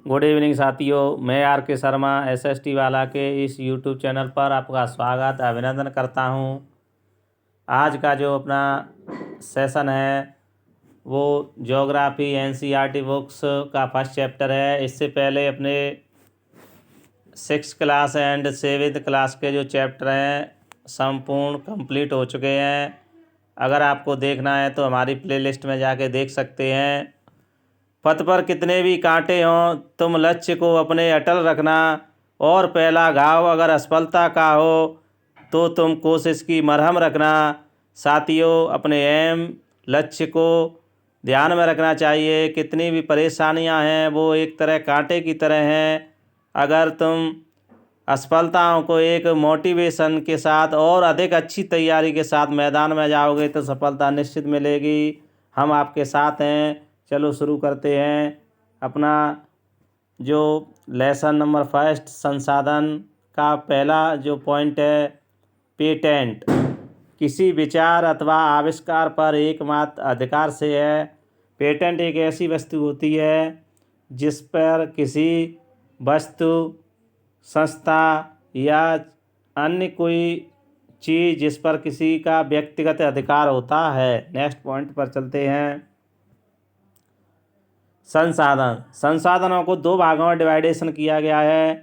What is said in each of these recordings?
Good evening साथियों, मैं are के शर्मा एसएसटी वाला के इस यूट्यूब चैनल पर आपका स्वागत अभिनंदन करता हूं। आज का जो अपना सेशन है वो ज्योग्राफी एनसीईआरटी बुक्स का फर्स्ट चैप्टर है। इससे पहले अपने 6th class and 7th class के जो चैप्टर हैं संपूर्ण कंप्लीट हो चुके हैं। अगर आपको देखना है तो हमारी प्लेलिस्ट में जाके देख सकते हैं। पथ पर कितने भी कांटे हों, तुम लक्ष्य को अपने अटल रखना, और पहला घाव अगर असफलता का हो तो तुम कोशिश की मरहम रखना। साथियों, अपने एम लक्ष्य को ध्यान में रखना चाहिए। कितनी भी परेशानियां हैं वो एक तरह कांटे की तरह हैं। अगर तुम असफलताओं को एक मोटिवेशन के साथ और अधिक अच्छी तैयारी के साथ मैदान में जाओगे तो सफलता निश्चित मिलेगी। हम आपके साथ हैं। चलो शुरू करते हैं अपना जो लेसन नंबर फर्स्ट संसाधन का पहला जो पॉइंट है, पेटेंट। किसी विचार अथवा आविष्कार पर एकमात्र अधिकार से है। पेटेंट एक ऐसी वस्तु होती है जिस पर किसी वस्तु, संस्था या अन्य कोई चीज़ जिस पर किसी का व्यक्तिगत अधिकार होता है। नेक्स्ट पॉइंट पर चलते हैं। संसाधनों को दो भागों में डिवाइडेशन किया गया है।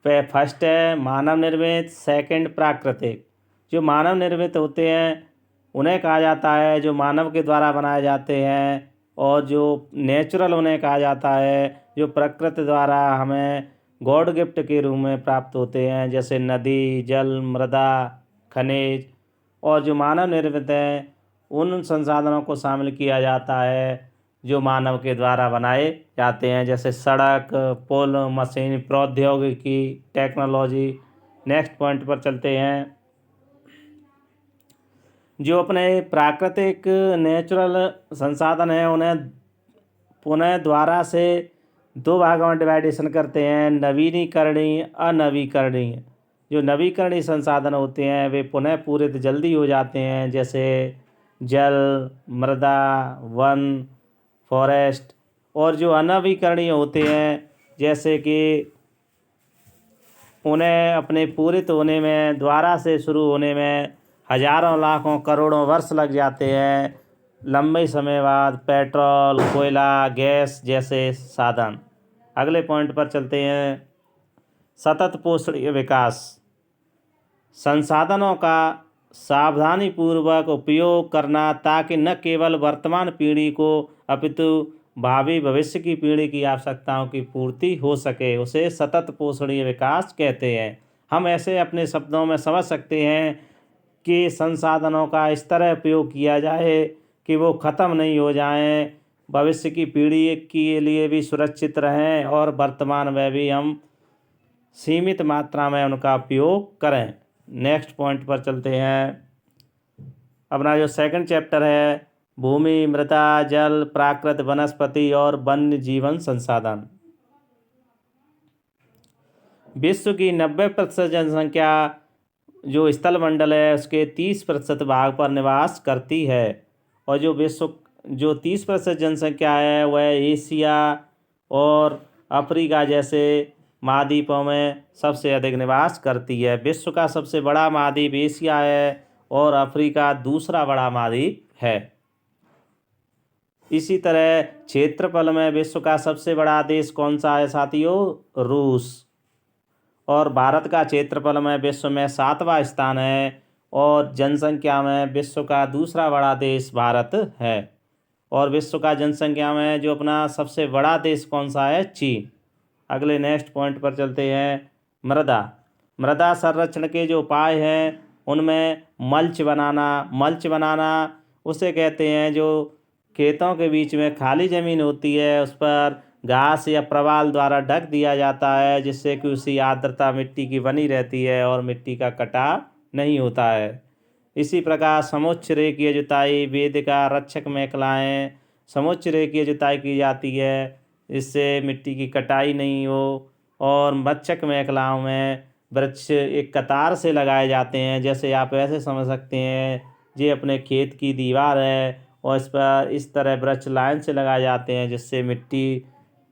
फर्स्ट है मानव निर्मित, सेकंड प्राकृतिक। जो मानव निर्मित होते हैं उन्हें कहा जाता है जो मानव के द्वारा बनाए जाते हैं, और जो नेचुरल उन्हें कहा जाता है जो प्रकृति द्वारा हमें गॉड गिफ्ट के रूप में प्राप्त होते हैं, जैसे नदी, जल, मृदा, खनिज। और जो मानव निर्मित हैं उन संसाधनों को शामिल किया जाता है जो मानव के द्वारा बनाए जाते हैं, जैसे सड़क, पुल, मशीन, प्रौद्योगिकी, टेक्नोलॉजी। नेक्स्ट पॉइंट पर चलते हैं। जो अपने प्राकृतिक नेचुरल संसाधन हैं उन्हें पुनः द्वारा से दो भागों में डिवाइडेशन करते हैं, नवीनीकरणीय, अनवीकरणीय। जो नवीकरणीय संसाधन होते हैं वे पुनः पूरित जल्दी हो जाते हैं, जैसे जल, मृदा, वन, फॉरेस्ट। और जो अनवीकरणीय होते हैं जैसे कि उन्हें अपने पूरित होने में, द्वारा से शुरू होने में हजारों, लाखों, करोड़ों वर्ष लग जाते हैं लंबे समय बाद, पेट्रोल, कोयला, गैस जैसे साधन। अगले पॉइंट पर चलते हैं। सतत पोषणीय विकास। संसाधनों का सावधानीपूर्वक उपयोग करना ताकि न केवल वर्तमान पीढ़ी को अपितु भावी भविष्य की पीढ़ी की आवश्यकताओं की पूर्ति हो सके, उसे सतत पोषणीय विकास कहते हैं। हम ऐसे अपने शब्दों में समझ सकते हैं कि संसाधनों का इस तरह उपयोग किया जाए कि वो ख़त्म नहीं हो जाएं, भविष्य की पीढ़ी के लिए भी सुरक्षित रहें, और वर्तमान में भी हम सीमित मात्रा में उनका उपयोग करें। नेक्स्ट पॉइंट पर चलते हैं। अपना जो सेकंड चैप्टर है, भूमि, मृदा, जल, प्राकृत, वनस्पति और वन्य जीवन संसाधन। विश्व की 90% जनसंख्या जो स्थल मंडल है उसके 30% भाग पर निवास करती है, और जो 30% जनसंख्या है वह एशिया और अफ्रीका जैसे महाद्वीपों में सबसे अधिक निवास करती है। विश्व का सबसे बड़ा महाद्वीप एशिया है और अफ्रीका दूसरा बड़ा महाद्वीप है। इसी तरह क्षेत्रफल में विश्व का सबसे बड़ा देश कौन सा है साथियों? रूस। और भारत का क्षेत्रफल में विश्व में 7वां स्थान है, और जनसंख्या में विश्व का दूसरा बड़ा देश भारत है। और विश्व का जनसंख्या में जो अपना सबसे बड़ा देश कौन सा है? चीन। अगले नेक्स्ट पॉइंट पर चलते हैं। मृदा संरक्षण के जो उपाय हैं उनमें मल्च बनाना उसे कहते हैं जो खेतों के बीच में खाली ज़मीन होती है उस पर घास या प्रवाल द्वारा ढक दिया जाता है, जिससे कि उसी आर्द्रता मिट्टी की बनी रहती है और मिट्टी का कटाव नहीं होता है। इसी प्रकार समुच्च रेखीय जुताई, वेदिका, रक्षक मेखलाएँ, समुच्च रेखीय जुताई की जाती है, इससे मिट्टी की कटाई नहीं हो। और मच्छक मेखलाओं में वृक्ष एक कतार से लगाए जाते हैं, जैसे आप ऐसे समझ सकते हैं ये अपने खेत की दीवार है और इस पर इस तरह वृक्ष लाइन से लगाए जाते हैं जिससे मिट्टी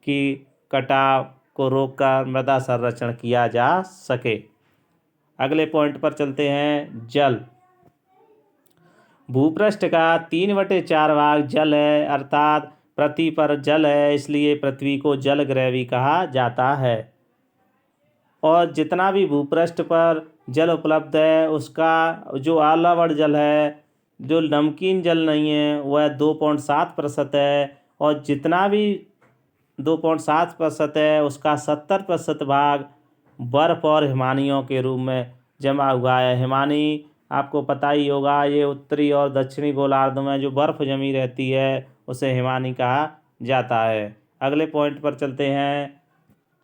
की कटाव को रोककर मृदा संरक्षण किया जा सके। अगले पॉइंट पर चलते हैं। जल। भूपृष्ठ का 3/4 भाग जल है, अर्थात पृथ्वी पर जल है, इसलिए पृथ्वी को जल ग्रह भी कहा जाता है। और जितना भी भूपृष्ठ पर जल उपलब्ध है उसका जो आलावड़ जल है, जो नमकीन जल नहीं है, वह 2.7% है। और जितना भी 2.7% है उसका 70% भाग बर्फ और हिमानियों के रूप में जमा हुआ है। हिमानी आपको पता ही होगा, ये उत्तरी और दक्षिणी गोलार्ध में जो बर्फ़ जमी रहती है उसे हिमानी कहा जाता है। अगले पॉइंट पर चलते हैं।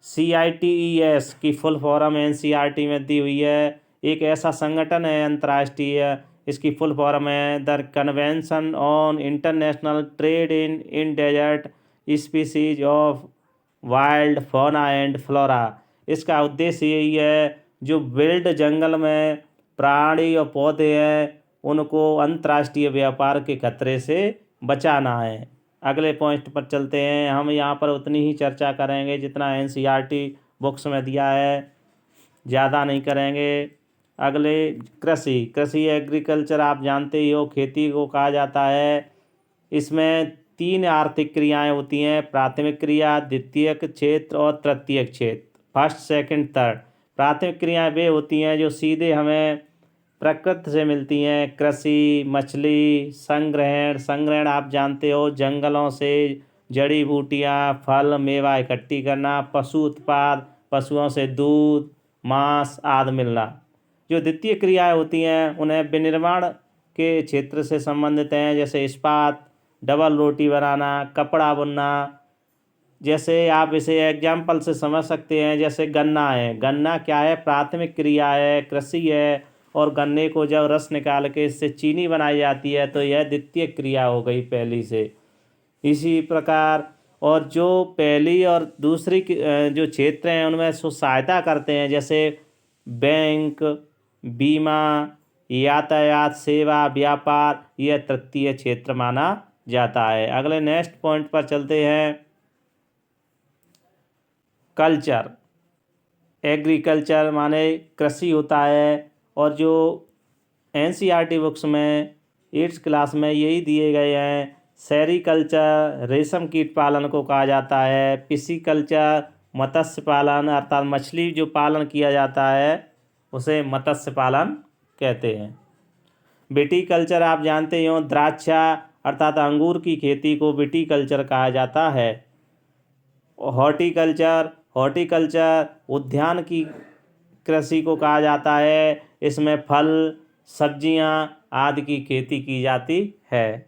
CITES की फुल फॉर्म NCERT में दी हुई है। एक ऐसा संगठन है अंतर्राष्ट्रीय, इसकी फुल फॉर्म है the convention on international trade in desert species of wild fauna and flora. इसका उद्देश्य यही है, जो विल्ड जंगल में प्राणी और पौधे हैं उनको अंतर्राष्ट्रीय व्यापार के खतरे से बचाना है। अगले पॉइंट पर चलते हैं। हम यहाँ पर उतनी ही चर्चा करेंगे जितना NCERT बुक्स में दिया है, ज़्यादा नहीं करेंगे। अगले कृषि एग्रीकल्चर आप जानते ही हो, खेती को कहा जाता है। इसमें 3 आर्थिक क्रियाएं होती हैं, प्राथमिक क्रिया, द्वितीयक क्षेत्र और तृतीयक क्षेत्र, फर्स्ट सेकंड थर्ड। प्राथमिक क्रियाएं वे होती हैं जो सीधे हमें प्रकृति से मिलती हैं। कृषि, मछली, संग्रहण आप जानते हो, जंगलों से जड़ी बूटियाँ, फल, मेवा इकट्ठी करना। पशु उत्पाद, पशुओं से दूध, मांस आदि मिलना। जो द्वितीय क्रियाएं होती हैं उन्हें विनिर्माण के क्षेत्र से संबंधित हैं, जैसे इस्पात, डबल रोटी बनाना, कपड़ा बुनना। जैसे आप इसे एग्जाम्पल से समझ सकते हैं, जैसे गन्ना है। गन्ना क्या है? प्राथमिक क्रिया है, कृषि है। और गन्ने को जब रस निकाल के इससे चीनी बनाई जाती है तो यह द्वितीय क्रिया हो गई पहली से। इसी प्रकार और जो पहली और दूसरी जो क्षेत्र हैं उनमें सहायता करते हैं, जैसे बैंक, बीमा, यातायात सेवा, व्यापार, यह तृतीय क्षेत्र माना जाता है। अगले नेक्स्ट पॉइंट पर चलते हैं। कल्चर। एग्रीकल्चर माने कृषि होता है। और जो NCERT बुक्स में 8th क्लास में यही दिए गए हैं। सेरीकल्चर रेशम कीट पालन को कहा जाता है। पिसीकल्चर मत्स्य पालन, अर्थात मछली जो पालन किया जाता है उसे मत्स्य पालन कहते हैं। विटीकल्चर आप जानते ही हो, द्राक्षा अर्थात अंगूर की खेती को विटीकल्चर कहा जाता है। हॉर्टिकल्चर उद्यान की कृषि को कहा जाता है। इसमें फल, सब्जियां आदि की खेती की जाती है।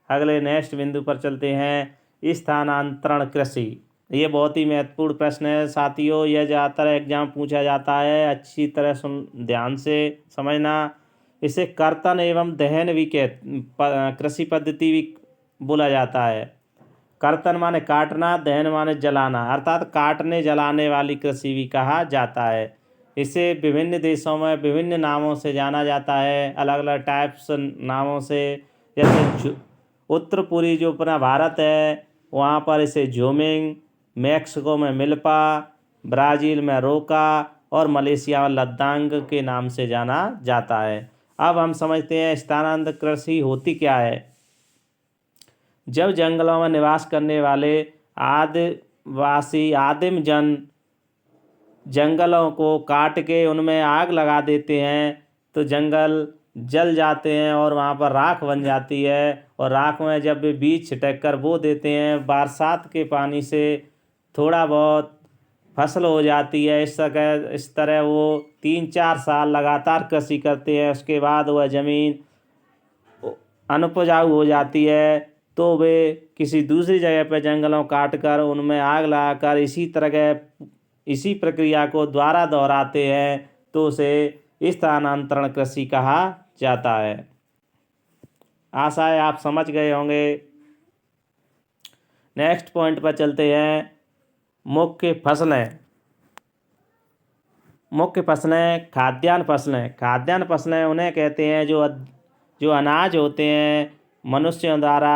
अगले नेक्स्ट बिंदु पर चलते हैं। स्थानांतरण कृषि। ये बहुत ही महत्वपूर्ण प्रश्न है साथियों, यह ज़्यादातर एग्जाम पूछा जाता है, अच्छी तरह ध्यान से समझना। इसे कर्तन एवं दहन भी कृषि पद्धति भी बोला जाता है। कर्तन माने काटना, दहन माने जलाना, अर्थात काटने जलाने वाली कृषि भी कहा जाता है। इसे विभिन्न देशों में विभिन्न नामों से जाना जाता है, अलग अलग टाइप्स नामों से। जैसे उत्तर पूर्वी जो अपना भारत है वहाँ पर इसे झूमिंग, मैक्सिको में मिल्पा, ब्राज़ील में रोका और मलेशिया में लद्दांग के नाम से जाना जाता है। अब हम समझते हैं स्थानांतरण कृषि होती क्या है। जब जंगलों में निवास करने वाले आदिम जन जंगलों को काट के उनमें आग लगा देते हैं तो जंगल जल जाते हैं और वहाँ पर राख बन जाती है। और राख में जब वे बीज छिटक कर बो देते हैं, बरसात के पानी से थोड़ा बहुत फसल हो जाती है। इस तरह वो 3-4 साल लगातार कृषि करते हैं। उसके बाद वह ज़मीन अनउपजाऊ हो जाती है तो वे किसी दूसरी जगह पर जंगलों काट कर उनमें आग लगाकर इसी प्रक्रिया को दोबारा दोहराते हैं, तो उसे स्थानांतरण कृषि कहा जाता है। आशा है आप समझ गए होंगे। नेक्स्ट पॉइंट पर चलते हैं। मुख्य फसलें खाद्यान्न फसलें उन्हें कहते हैं जो अनाज होते हैं मनुष्यों द्वारा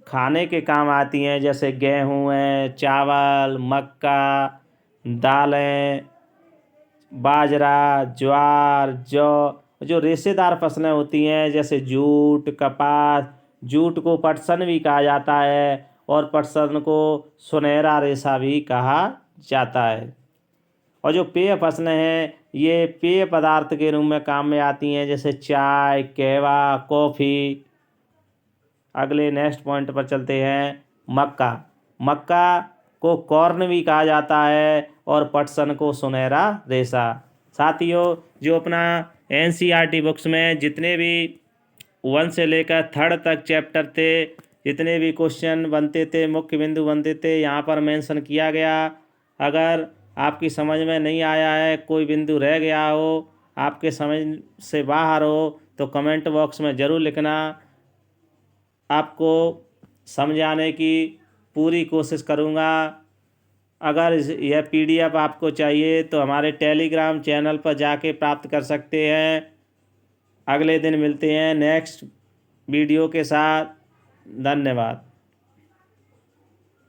खाने के काम आती हैं, जैसे गेहूँ है, चावल, मक्का, दालें, बाजरा, ज्वार, जौ। जो रेशेदार फसलें होती हैं जैसे जूट, कपास। जूट को पटसन भी कहा जाता है और पटसन को सुनहरा रेशा भी कहा जाता है। और जो पेय फसलें हैं ये पेय पदार्थ के रूप में काम में आती हैं, जैसे चाय, कहवा, कॉफ़ी। अगले नेक्स्ट पॉइंट पर चलते हैं। मक्का। मक्का को कॉर्न भी कहा जाता है और पटसन को सुनहरा रेशा। साथियों, जो अपना NCERT बुक्स में जितने भी 1 से लेकर 3rd तक चैप्टर थे, जितने भी क्वेश्चन बनते थे, मुख्य बिंदु बनते थे, यहाँ पर मेंशन किया गया। अगर आपकी समझ में नहीं आया है, कोई बिंदु रह गया हो, आपके समझ से बाहर हो, तो कमेंट बॉक्स में ज़रूर लिखना। आपको समझाने की पूरी कोशिश करूँगा। अगर यह PDF आपको चाहिए तो हमारे टेलीग्राम चैनल पर जाके प्राप्त कर सकते हैं। अगले दिन मिलते हैं नेक्स्ट वीडियो के साथ। धन्यवाद।